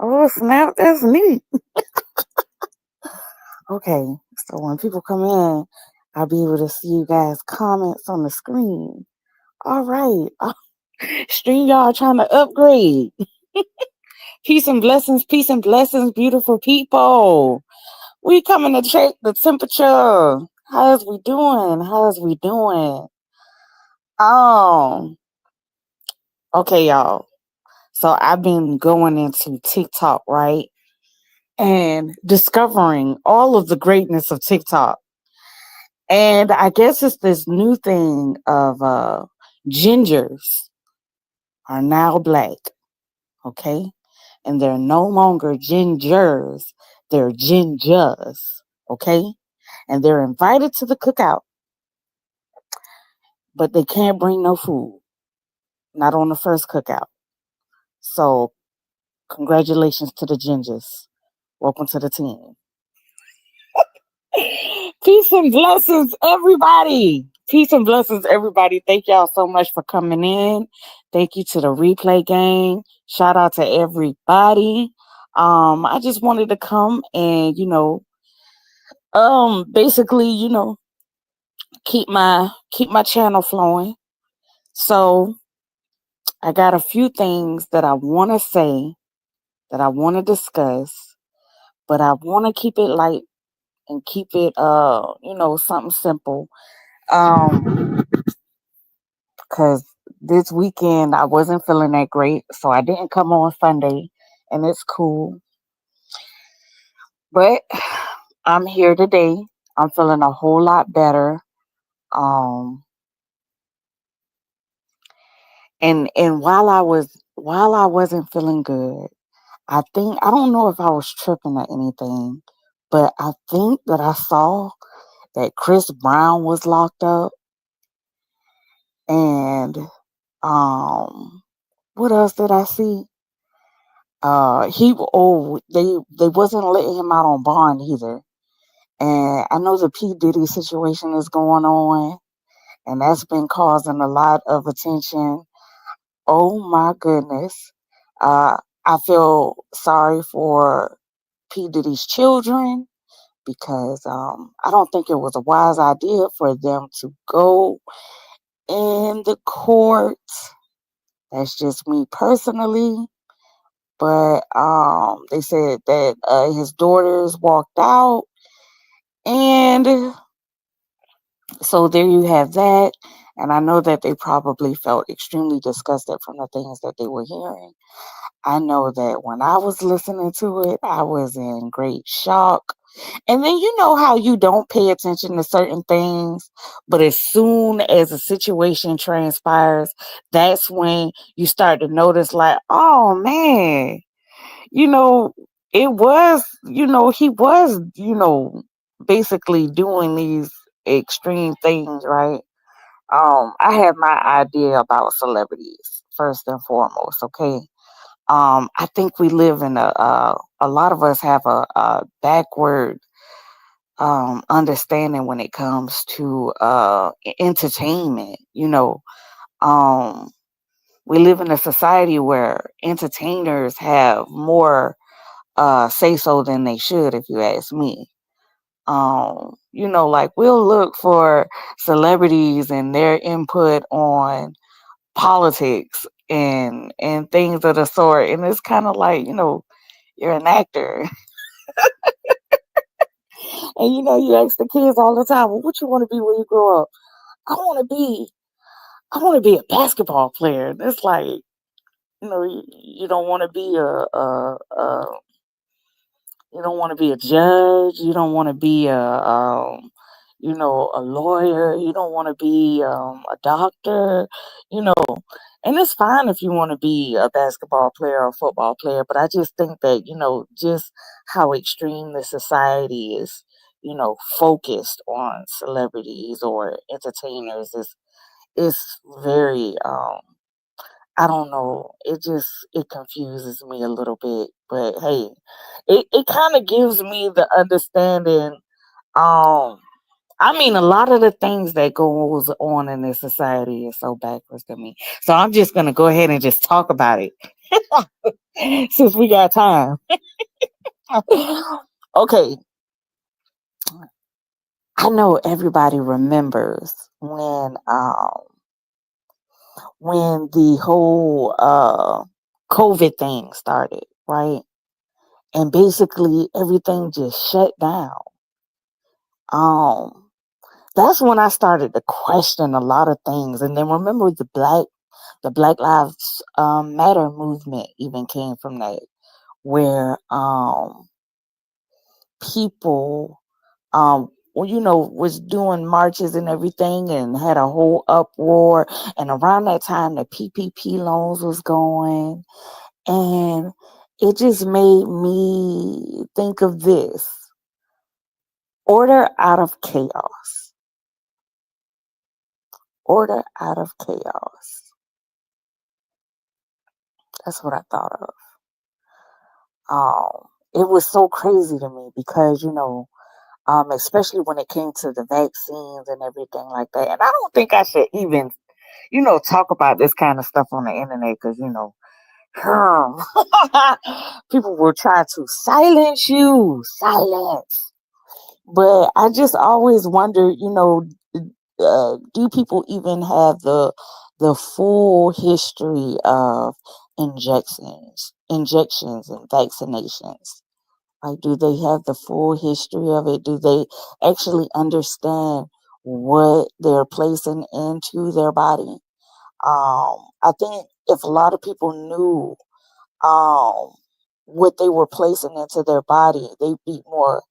Oh, snap. That's neat. Okay. So when people come in, I'll be able to see you guys' comments on the screen. All right. Stream y'all trying to upgrade. Peace and blessings, beautiful people. We coming to check the temperature. How's we doing? How's we doing? Um, okay, y'all. So I've been going into TikTok, right? And discovering all of the greatness of TikTok. And I guess it's this new thing of gingers are now black, okay? And they're no longer gingers, they're gingers, okay? And they're invited to the cookout, but they can't bring no food, not on the first cookout. So, congratulations to the gingers. Welcome to the team. Peace and blessings, everybody. Peace and blessings, everybody. Thank y'all so much for coming in. Thank you to the replay gang. Shout out to everybody. I just wanted to come and, basically, keep my channel flowing. So I got a few things that I want to say, that I want to discuss, but I want to keep it light and keep it, something simple. Um, because this weekend I wasn't feeling that great, so I didn't come on Sunday, and it's cool. But I'm here today. I'm feeling a whole lot better. Um, and while I wasn't feeling good, I don't know if I was tripping or anything, but I think that I saw that Chris Brown was locked up, and um, what else did I see? They wasn't letting him out on bond either. And I know the P Diddy situation is going on, and that's been causing a lot of attention. Oh my goodness. Uh, I feel sorry for P Diddy's children because I don't think it was a wise idea for them to go in the court. That's just me personally. But they said that his daughters walked out, and so there you have that. And I know that they probably felt extremely disgusted from the things that they were hearing. I know that when I was listening to it, I was in great shock. And then you know how you don't pay attention to certain things, but as soon as a situation transpires, that's when you start to notice, like, oh man, you know, it was, he was, basically doing these extreme things, right? I have my idea about celebrities first and foremost, okay? I think we live in a lot of us have a backward understanding when it comes to entertainment. Um, we live in a society where entertainers have more say so than they should, if you ask me. Like we'll look for celebrities and their input on politics and things of the sort, and it's kind of like, you're an actor. And you ask the kids all the time, well, what you want to be when you grow up? I want to be I want to be a basketball player. And it's like, you don't want to be you don't want to be a judge. You don't want to be a lawyer. You don't want to be a doctor. You know, and it's fine if you want to be a basketball player or a football player. But I just think that just how extreme the society is, focused on celebrities or entertainers is very I don't know. It confuses me a little bit, but hey, it kind of gives me the understanding. Um, I mean, a lot of the things that goes on in this society is so backwards to me. So I'm just gonna go ahead and just talk about it since we got time. Okay, I know everybody remembers when the whole COVID thing started, right? And basically everything just shut down. Um, that's when I started to question a lot of things. And then remember the Black Lives Matter movement even came from that, where people was doing marches and everything and had a whole uproar. And around that time the PPP loans was going, and it just made me think of this: order out of chaos. Order out of chaos. That's what I thought of. It was so crazy to me because, especially when it came to the vaccines and everything like that. And I don't think I should even, talk about this kind of stuff on the internet because, people will try to silence you. Silence. But I just always wonder, do people even have the full history of injections and vaccinations? Like, do they have the full history of it? Do they actually understand what they're placing into their body? I think if a lot of people knew um, what they were placing into their body, they'd be more,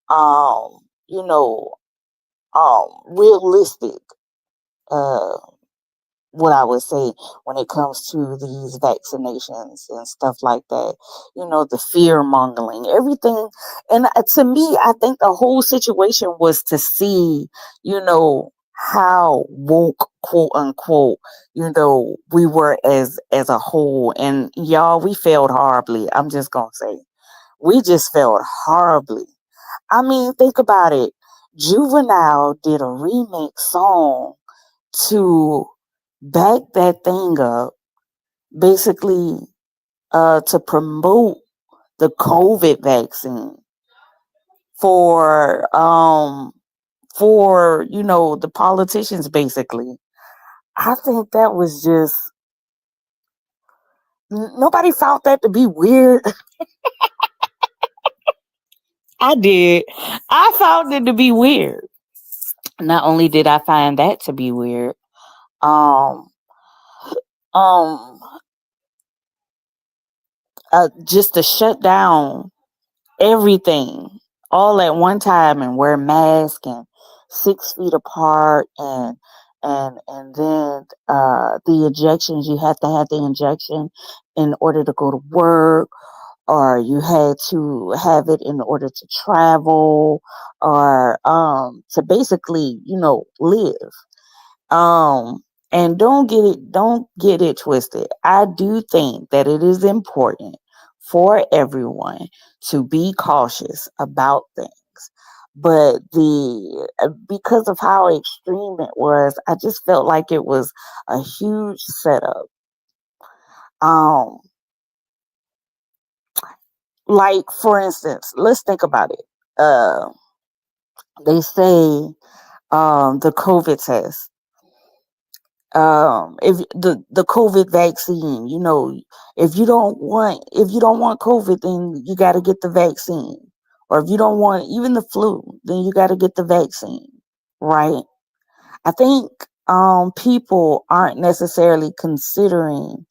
um, you know, realistic. Uh, what I would say when it comes to these vaccinations and stuff like that. The fear mongering, everything. And to me, I think the whole situation was to see, how woke, quote unquote, we were as a whole. And y'all, we failed horribly. I'm just gonna say, we just failed horribly. I mean, think about it. Juvenile did a remake song to back that thing up, basically to promote the COVID vaccine for the politicians, basically. I think that was just, nobody found that to be weird. I did. I found it to be weird. Not only did I find that to be weird, um um just to shut down everything all at one time and wear masks and 6 feet apart, and then the injections, you have to have the injection in order to go to work, or you had to have it in order to travel, or to basically live. um and don't get it twisted. I do think that it is important for everyone to be cautious about things. But the because of how extreme it was, I just felt like it was a huge setup. Um like, for instance, let's think about it. They say the COVID test, if the COVID vaccine, if you don't want COVID, then you got to get the vaccine. Or if you don't want even the flu, then you got to get the vaccine, right? I think people aren't necessarily considering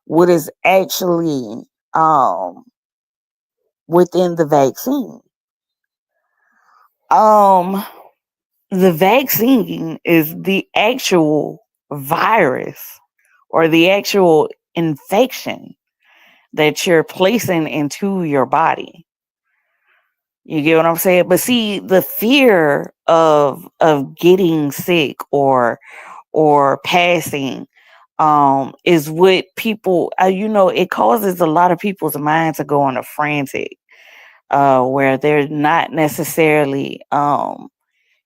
what is actually um within the vaccine. um the vaccine is the actual virus or the actual infection that you're placing into your body. You get what I'm saying? But see, the fear of getting sick or passing is what people it causes a lot of people's mind to go on a frantic, where they're not necessarily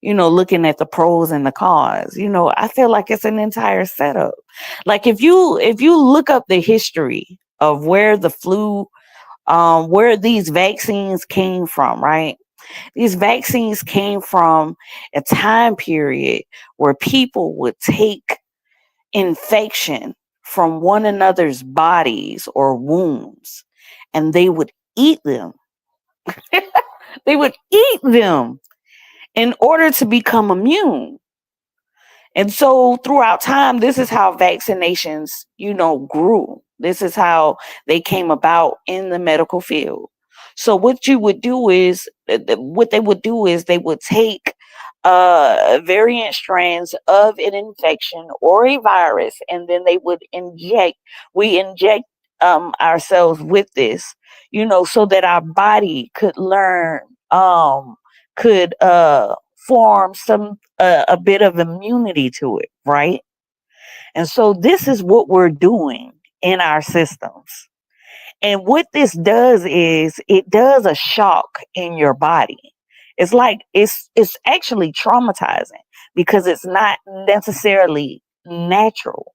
looking at the pros and the cons. I feel like it's an entire setup. Like if you look up the history of where the flu, where these vaccines came from, right? These vaccines came from a time period where people would take infection from one another's bodies or wounds, and they would eat them. They would eat them in order to become immune. And so throughout time, this is how vaccinations, grew. This is how they came about in the medical field. So what they would do is they would take variant strands of an infection or a virus, and then we inject ourselves with this, so that our body could learn, could form a bit of immunity to it, right? And so this is what we're doing in our systems. And what this does is it does a shock in your body. It's like it's actually traumatizing because it's not necessarily natural.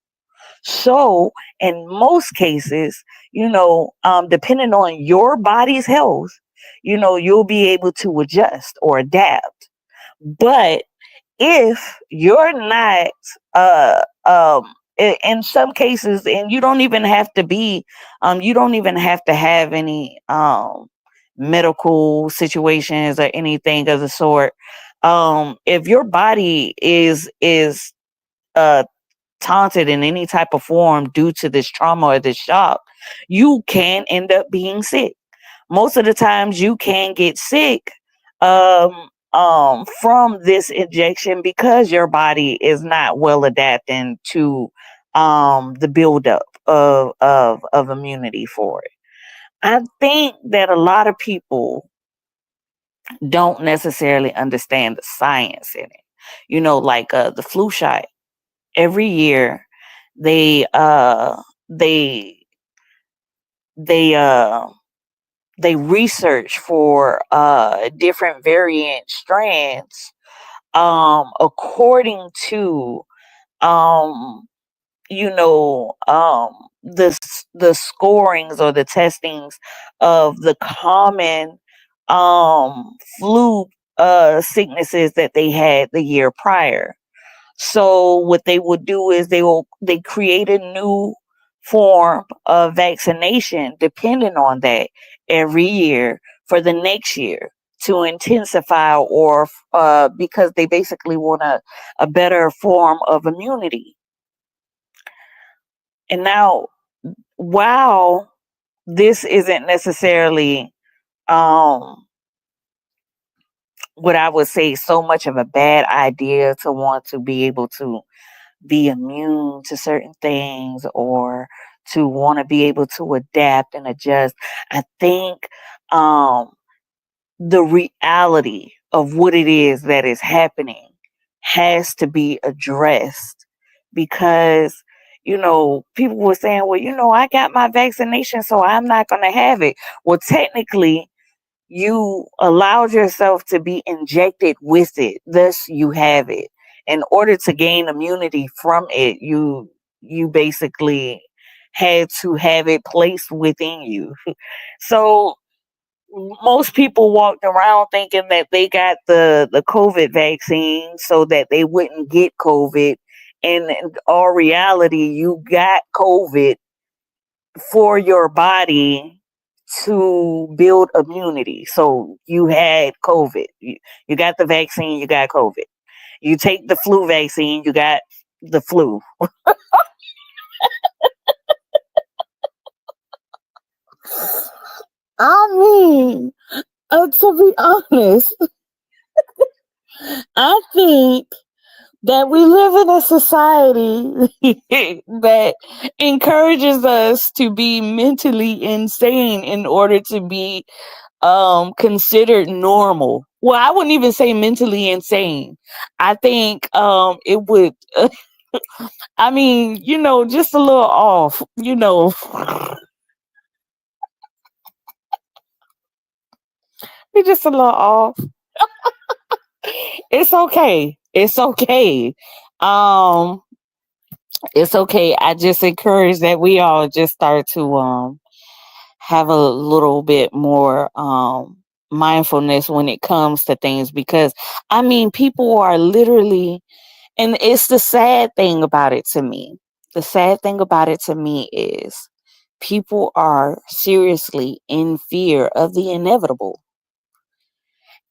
So in most cases, depending on your body's health, you'll be able to adjust or adapt. But if you're not, in some cases, and you don't even have to have any medical situations or anything of the sort. If your body is uh taunted in any type of form due to this trauma or this shock, you can end up being sick. Most of the times you can get sick from this injection because your body is not well adapting to the buildup of immunity for it. I think that a lot of people don't necessarily understand the science in it. Like the flu shot. Every year they they they uh they research for different variant strands, according to, um the scorings or the testings of the common flu sicknesses that they had the year prior. So what they would do is they create a new form of vaccination depending on that every year for the next year to intensify, or because they basically want a better form of immunity. And now, while this isn't necessarily, um what I would say, so much of a bad idea to want to be able to be immune to certain things, or to want to be able to adapt and adjust. I think um, the reality of what it is that is happening has to be addressed, because people were saying, well, I got my vaccination, so I'm not going to have it. Well, technically, you allowed yourself to be injected with it, thus you have it. In order to gain immunity from it, you basically had to have it placed within you. So most people walked around thinking that they got the COVID vaccine so that they wouldn't get COVID, and in all reality, you got COVID for your body to build immunity. So you had COVID. You got the vaccine, you got COVID. You take the flu vaccine, you got the flu. I mean, to be honest, I think that we live in a society that encourages us to be mentally insane in order to be considered normal. Well, I wouldn't even say mentally insane. I think it would I mean, just a little off, we're just a little off. It's okay. It's okay. Um, it's okay. I just encourage that we all just start to have a little bit more mindfulness when it comes to things, because I mean people are literally, and it's the sad thing about it to me. The sad thing about it to me is people are seriously in fear of the inevitable.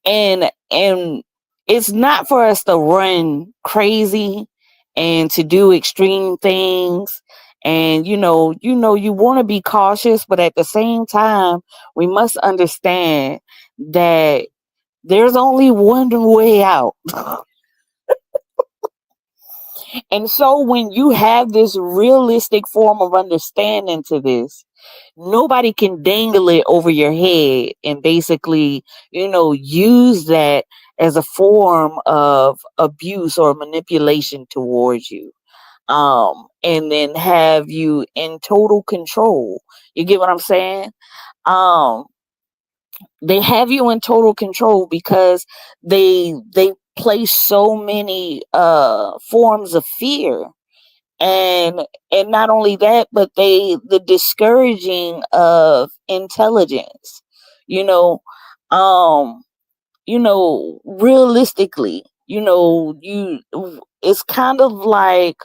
And it's not for us to run crazy and to do extreme things. And you want to be cautious, but at the same time we must understand that there's only one way out. And so when you have this realistic form of understanding to this, nobody can dangle it over your head and basically, use that as a form of abuse or manipulation towards you. And then have you in total control. You get what I'm saying? Um, they have you in total control because they place so many forms of fear, and not only that, but the discouraging of intelligence, you know um realistically, you it's kind of like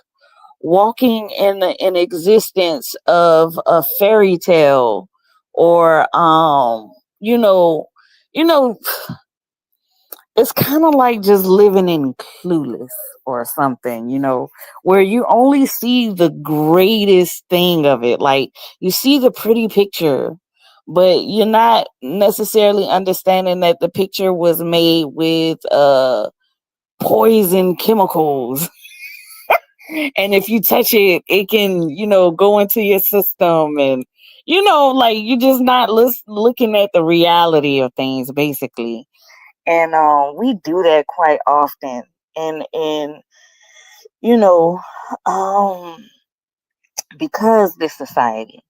walking in an existence of a fairy tale, or you know you know it's kind of like just living in Clueless or something, where you only see the greatest thing of it. Like, you see the pretty picture, but you're not necessarily understanding that the picture was made with poison chemicals. And if you touch it, it can, go into your system. And, like, you're just not looking at the reality of things, basically. And we do that quite often. And you know um because this society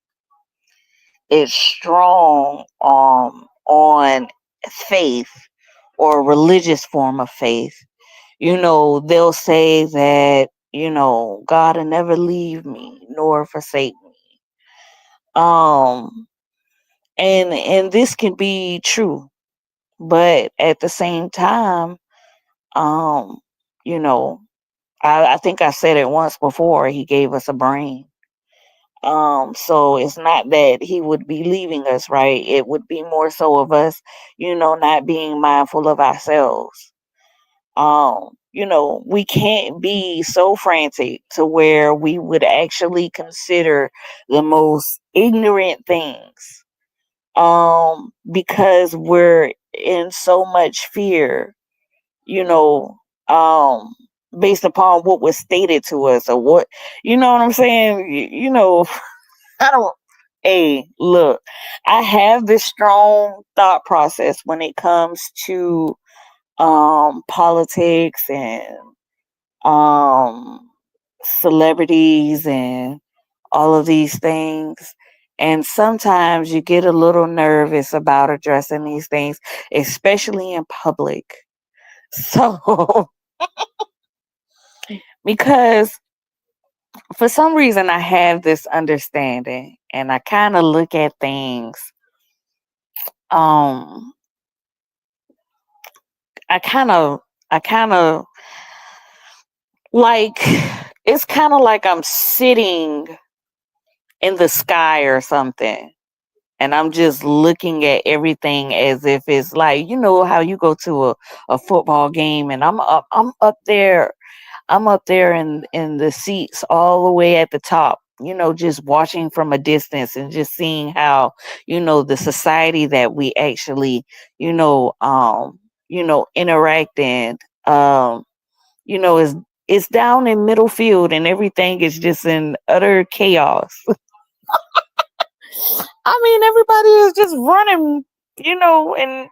is strong on faith, or religious form of faith, they'll say that, God will never leave me nor forsake me. um and this can be true, but at the same time, um you know I think I said it once before. He gave us a brain. So it's not that he would be leaving us, right? It would be more so of us, not being mindful of ourselves. We can't be so frantic to where we would actually consider the most ignorant things. Because we're in so much fear, you know, um, based upon what was stated to us, or what, you know what I'm saying? I don't, hey, look, I have this strong thought process when it comes to politics and um celebrities and all of these things. And sometimes you get a little nervous about addressing these things, especially in public. So, because for some reason I have this understanding, and I kind of look at things, um I kind of like, it's kind of like I'm sitting in the sky or something, and I'm just looking at everything as if it's like, how you go to a football game, and I'm up there in the seats all the way at the top, just watching from a distance and just seeing how, the society that we actually, interact in, um, is it's down in middle field, and everything is just in utter chaos. I mean, everybody is just running, and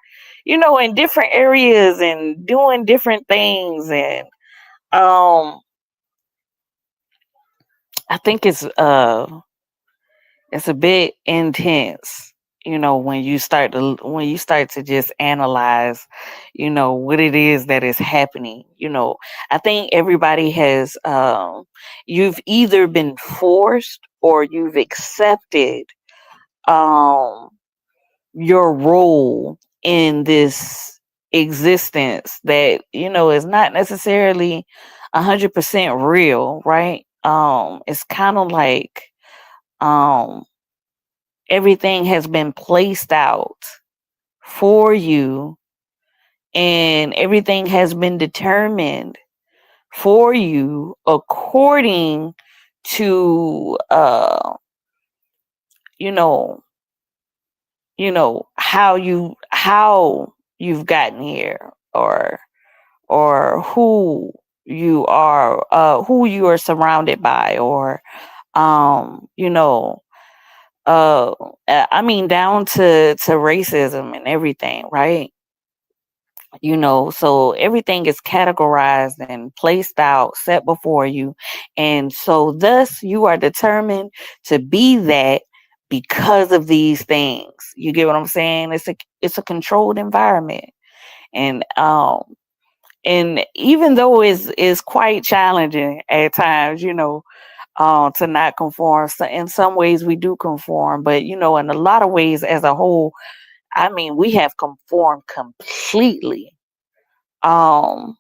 in different areas and doing different things. And um I think it's a bit intense, when you start to just analyze, what it is that is happening. I think everybody has, you've either been forced or you've accepted um your role in this existence that is not necessarily 100% real, right? It's kind of like um everything has been placed out for you, and everything has been determined for you according to you know how you've gotten here, or who you are surrounded by, or um you know uh I mean, down to racism and everything, right? So everything is categorized and placed out, set before you, and so thus you are determined to be that because of these things. You get what I'm saying? It's a controlled environment. And even though it's quite challenging at times, to not conform. So in some ways we do conform, but in a lot of ways as a whole, I mean, we have conformed completely. um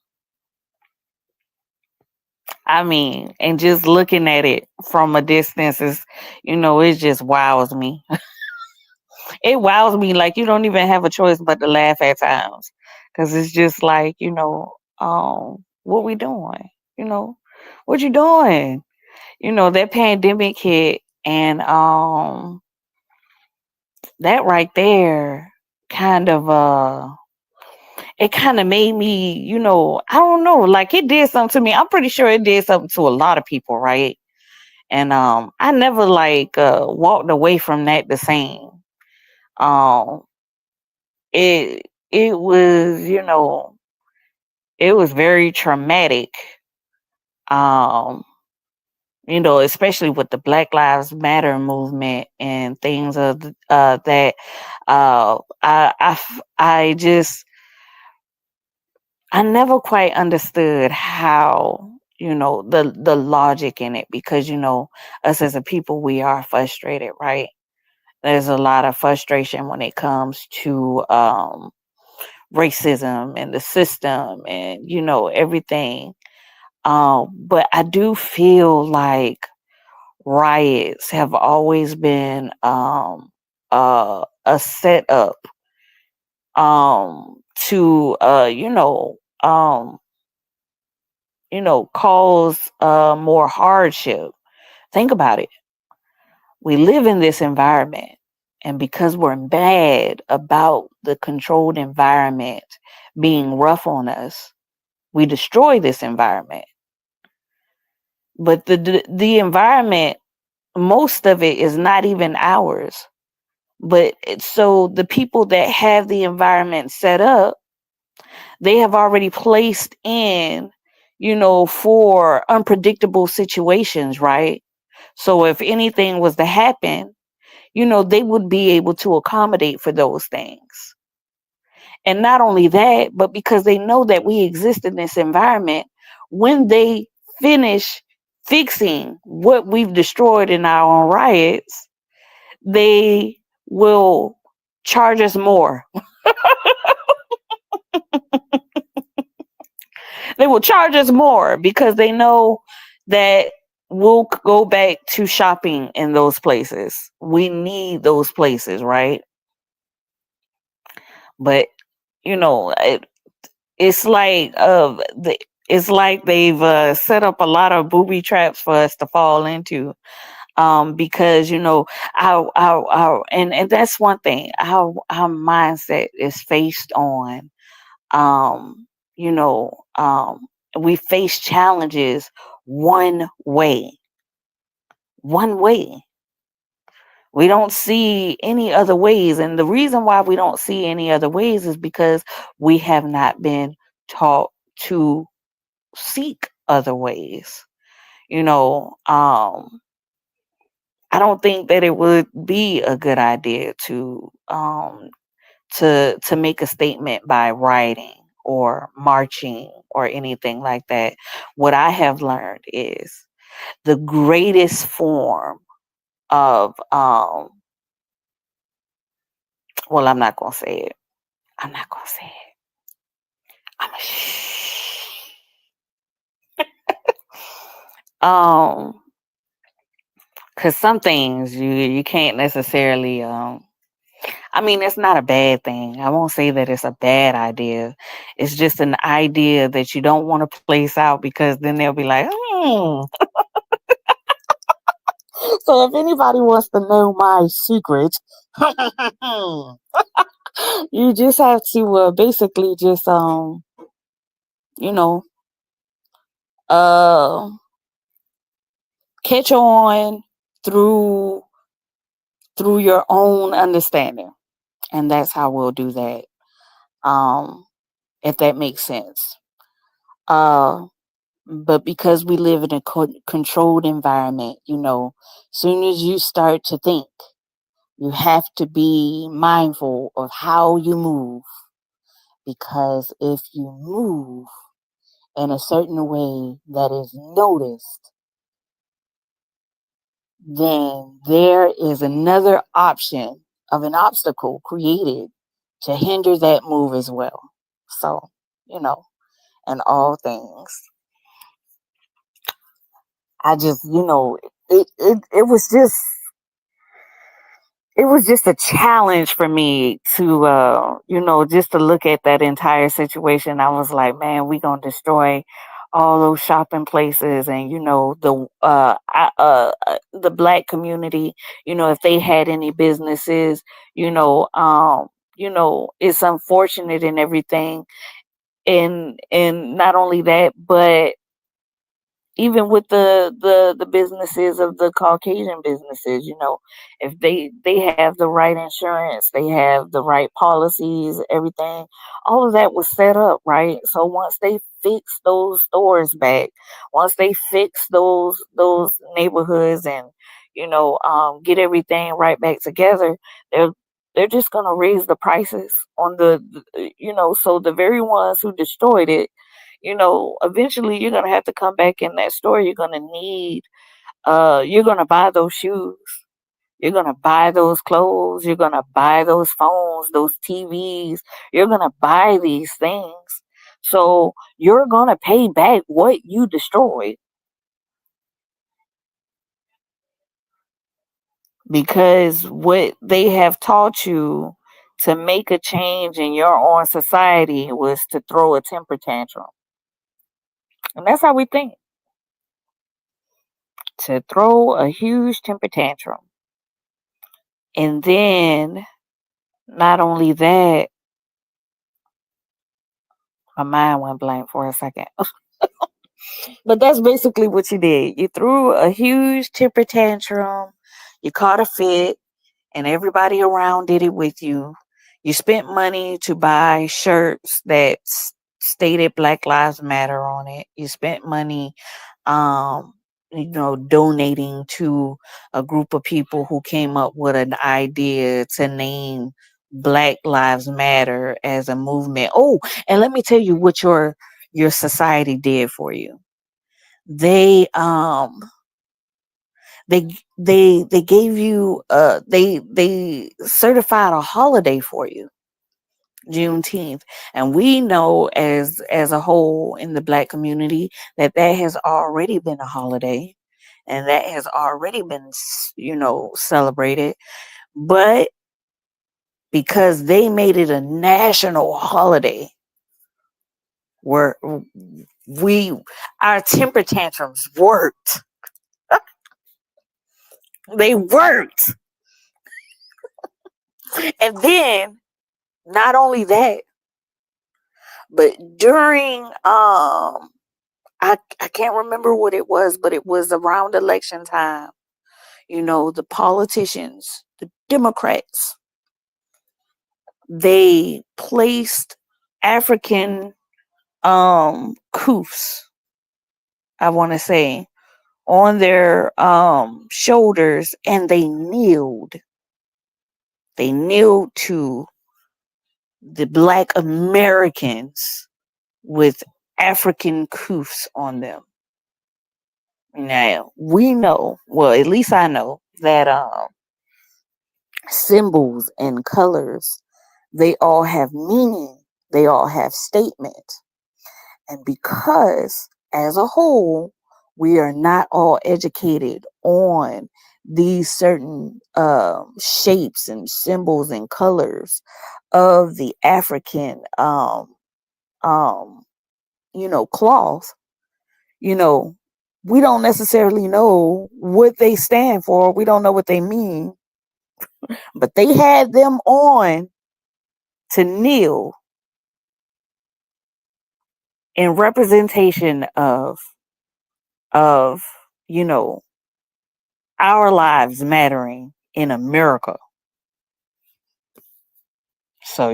I mean, and just looking at it from a distance is, it just wows me. It wows me, like you don't even have a choice but to laugh at times, because it's just like, what we doing? You know, what you doing? That pandemic hit, and that right there kind of it kind of made me, I don't know, like it did something to me. I'm pretty sure it did something to a lot of people, right? And I never like walked away from that the same. Um it was, it was very traumatic. Um especially with the Black Lives Matter movement and things of that. I just, I never quite understood how, the logic in it, because us as a people, we are frustrated, right? There's a lot of frustration when it comes to racism and the system, and everything. But I do feel like riots have always been a setup to cause more hardship. Think about it. We live in this environment, and because we're mad about the controlled environment being rough on us, we destroy this environment. But the environment, most of it is not even ours. But so the people that have the environment set up, they have already placed in, for unpredictable situations, right? So if anything was to happen, they would be able to accommodate for those things. And not only that, but because they know that we exist in this environment, when they finish fixing what we've destroyed in our own riots, they will charge us more. They will charge us more because they know that we'll go back to shopping in those places. We need those places, right? But it's like it's like they've set up a lot of booby traps for us to fall into, because and that's one thing, our mindset is faced on, um you know um we face challenges one way, one way. We don't see any other ways, and the reason why we don't see any other ways is because we have not been taught to seek other ways. you know um I don't think that it would be a good idea to make a statement by writing or marching or anything like that. What I have learned is the greatest form of well, I'm not gonna say it. I'm not gonna say it. I'm a shh. Um, because some things you can't necessarily I mean, it's not a bad thing. I won't say that it's a bad idea. It's just an idea that you don't want to place out because then they'll be like, hmm. So if anybody wants to know my secret, you just have to basically just you know uh catch on through through your own understanding, and that's how we'll do that. Um, if that makes sense. Uh, but because we live in a controlled environment, soon as you start to think, you have to be mindful of how you move, because if you move in a certain way that is noticed, then there is another option of an obstacle created to hinder that move as well. So, you know, in all things, I just, it was just a challenge for me to just to look at that entire situation. I was like, man, we gonna destroy all those shopping places, and the black community, if they had any businesses, it's unfortunate and everything, and not only that, but even with the businesses of the Caucasian businesses, if they have the right insurance, they have the right policies, everything, all of that was set up, right? So once they fix those stores back, once they fix those neighborhoods, and get everything right back together, they're just gonna raise the prices on so the very ones who destroyed it, eventually you're gonna have to come back in that store. You're gonna buy those shoes. You're gonna buy those clothes. You're gonna buy those phones, those TVs. You're gonna buy these things. So you're gonna pay back what you destroyed, because what they have taught you to make a change in your own society was to throw a temper tantrum. And that's how we think, to throw a huge temper tantrum. And then, not only that, my mind went blank for a second. But that's basically what you did. You threw a huge temper tantrum, you caught a fit, and everybody around did it with you. You spent money to buy shirts that stated Black Lives Matter on it. You spent money, um, donating to a group of people who came up with an idea to name Black Lives Matter as a movement. Oh, and let me tell you what your society did for you. They gave you they certified a holiday for you, Juneteenth. And we know, as a whole in the black community, that has already been a holiday, and that has already been celebrated. But because they made it a national holiday, where we our temper tantrums worked. They worked. And then, not only that, but during I can't remember what it was, but it was around election time. The politicians, the Democrats, they placed African coups, I want to say, on their shoulders, and they kneeled. They kneeled to the Black Americans with African cuffs on them. Now, we know, well, at least I know, that symbols and colors, they all have meaning, they all have statement. And because as a whole, we are not all educated on these certain shapes and symbols and colors of the African, um, cloth, you know, we don't necessarily know what they stand for. We don't know what they mean, but they had them on to kneel in representation of you know our lives mattering in America. So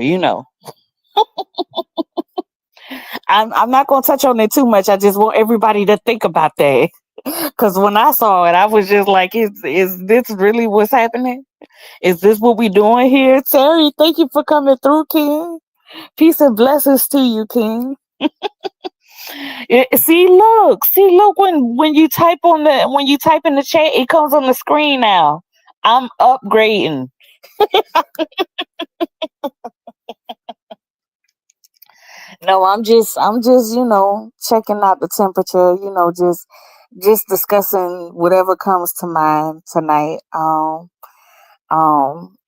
I'm not gonna touch on it too much. I just want everybody to think about that. Because when I saw it, I was just like, is this really what's happening? Is this what we doing here? Terry, thank you for coming through, King. Peace and blessings to you, King. See, look, when you type in the chat, it comes on the screen now. I'm upgrading. No, I'm just checking out the temperature, just discussing whatever comes to mind tonight.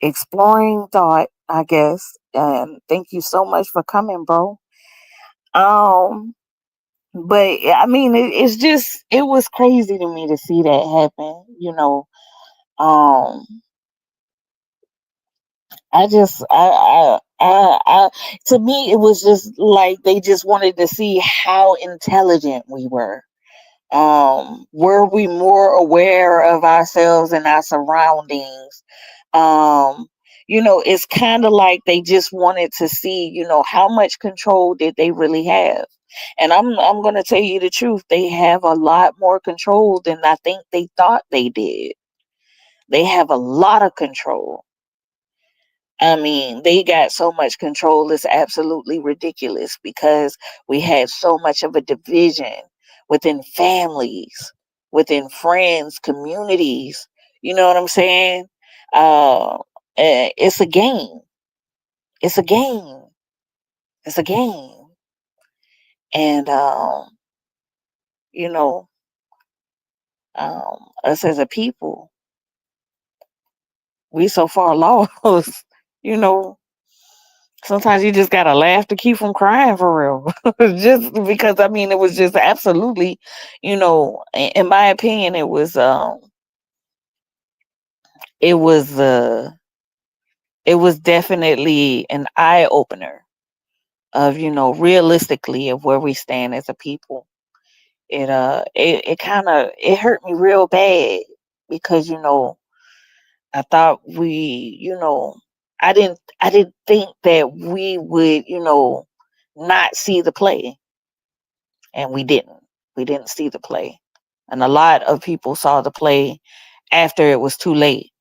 Exploring thought, I guess. And thank you so much for coming, bro. Um, but I mean, it was crazy to me to see that happen. Um, I just, to me, it was just like they just wanted to see how intelligent we were. Were we more aware of ourselves and our surroundings? Um, it's kind of like they just wanted to see, how much control did they really have? And I'm gonna tell you the truth, they have a lot more control than I think they thought they did. They have a lot of control. I mean, they got so much control, it's absolutely ridiculous because we had so much of a division within families, within friends, communities. You know what I'm saying? It's a game. It's a game. It's a game. And, you know, us as a people, we so far lost, you know, sometimes you just gotta laugh to keep from crying for real. Just because I mean it was just absolutely, in my opinion, it was it was definitely an eye opener of, realistically of where we stand as a people. It kind of it hurt me real bad because I thought I didn't think that we would, not see the play. And we didn't. We didn't see the play. And a lot of people saw the play after it was too late.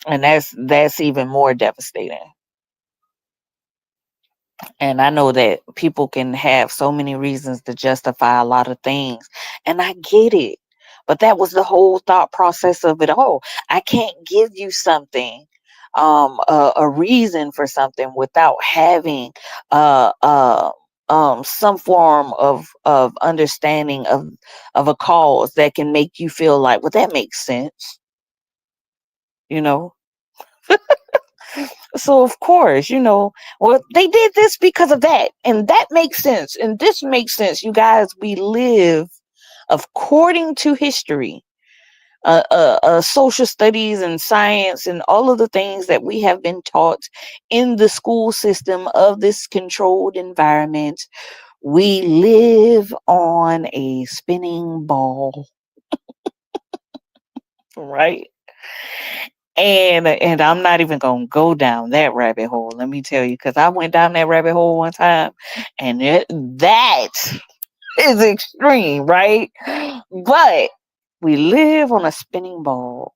And that's even more devastating. And I know that people can have so many reasons to justify a lot of things. And I get it. But that was the whole thought process of it all. I can't give you something, a reason for something without having uh, uh, some form of understanding of a cause that can make you feel like, well, that makes sense, you know? So of course, well, they did this because of that, and that makes sense, and this makes sense. You guys, we live according to history, social studies and science, and all of the things that we have been taught in the school system of this controlled environment. We live on a spinning ball, right? And I'm not even gonna go down that rabbit hole. Let me tell you, because I went down that rabbit hole one time, and that is extreme, right? But we live on a spinning ball.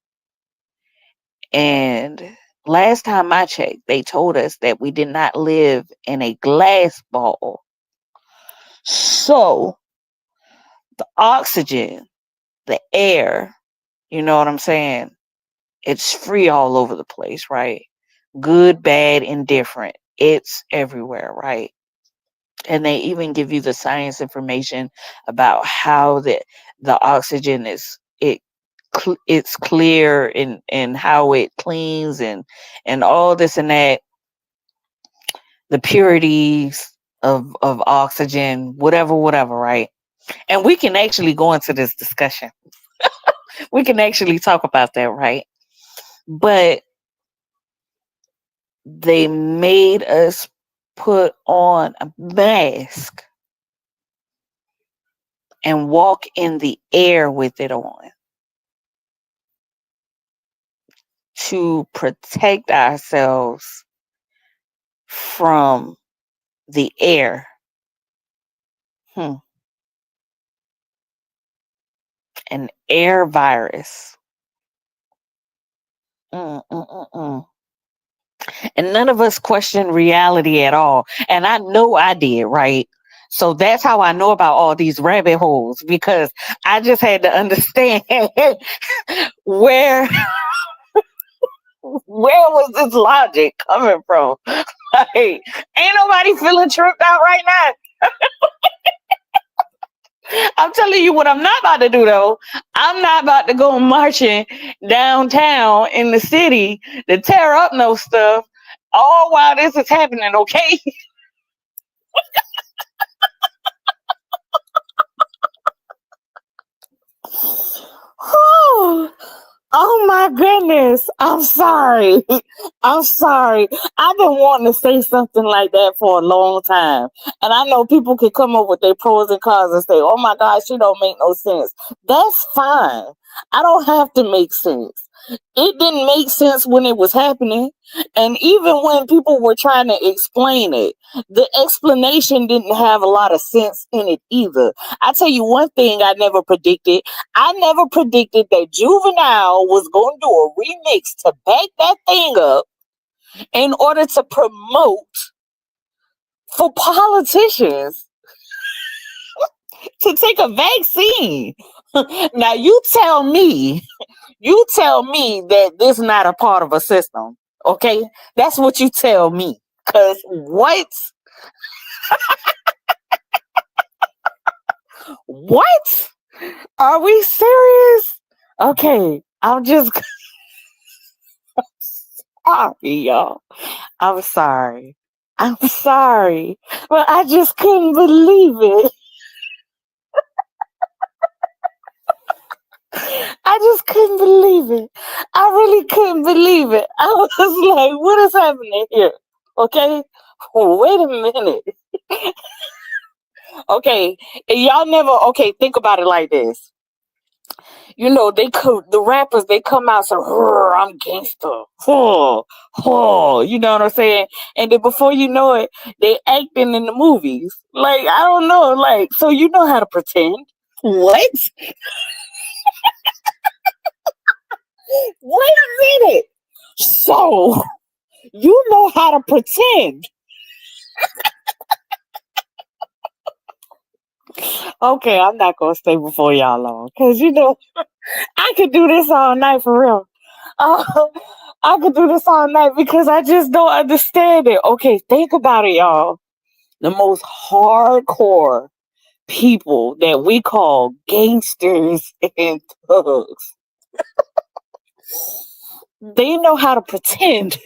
And last time I checked, they told us that we did not live in a glass ball. So the oxygen, the air, you know what I'm saying? It's free all over the place, right? Good, bad, indifferent. It's everywhere, right? And they even give you the science information about how the oxygen it's clear and how it cleans and all this and that, the purities of oxygen, whatever, right? And we can actually go into this discussion. We can actually talk about that, right? But they made us put on a mask and walk in the air with it on to protect ourselves from the air. Hmm. An air virus. Mm, mm, mm, mm. And none of us question reality at all. And I know I did, right? So that's how I know about all these rabbit holes, because I just had to understand where where was this logic coming from? Like, ain't nobody feeling tripped out right now. I'm telling you what I'm not about to do though. I'm not about to go marching downtown in the city to tear up no stuff all while this is happening, okay? Oh my goodness. I'm sorry. I'm sorry. I've been wanting to say something like that for a long time. And I know people can come up with their pros and cons and say, oh my gosh, she don't make no sense. That's fine. I don't have to make sense. It didn't make sense when it was happening. And even when people were trying to explain it, the explanation didn't have a lot of sense in it either. I tell you one thing I never predicted. I never predicted that Juvenile was going to do a remix to back that thing up in order to promote for politicians to take a vaccine. Now you tell me that this not a part of a system. Okay? That's what you tell me. Cause what? What? Are we serious? Okay. I'm just sorry, y'all. I'm sorry. I'm sorry. But I just couldn't believe it. I just couldn't believe it. I really couldn't believe it. I was like, what is happening here? Okay? Wait a minute. Okay. Y'all never, okay, think about it like this. You know, the rappers, they come out so, I'm gangster. You know what I'm saying? And then before you know it, they acting in the movies. Like, I don't know, like, so you know how to pretend. What? Wait a minute. So you know how to pretend. Okay, I'm not gonna stay before y'all long. Cause you know, I could do this all night for real. Uh, I could do this all night because I just don't understand it. Okay, think about it, y'all. The most hardcore people that we call gangsters and thugs, they know how to pretend.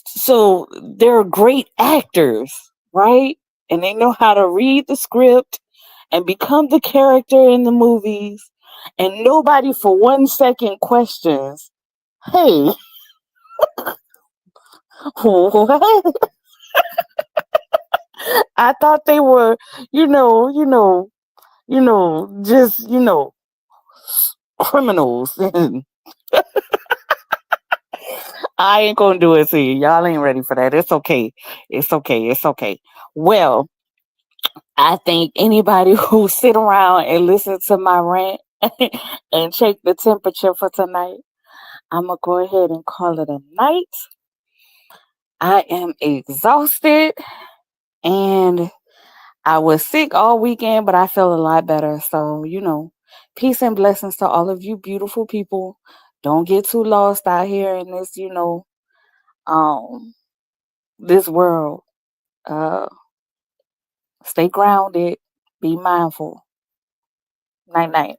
So they're great actors, right? And they know how to read the script and become the character in the movies. And nobody for 1 second questions, hey, what? I thought they were, just, criminals. And I ain't gonna do it to you. Y'all ain't ready for that. It's okay. It's okay. It's okay. Well, I think anybody who sit around and listen to my rant and check the temperature for tonight, I'm gonna go ahead and call it a night. I am exhausted and I was sick all weekend, but I feel a lot better. So, peace and blessings to all of you beautiful people. Don't get too lost out here in this, um, this world. Uh, Stay grounded. Be mindful. Night night.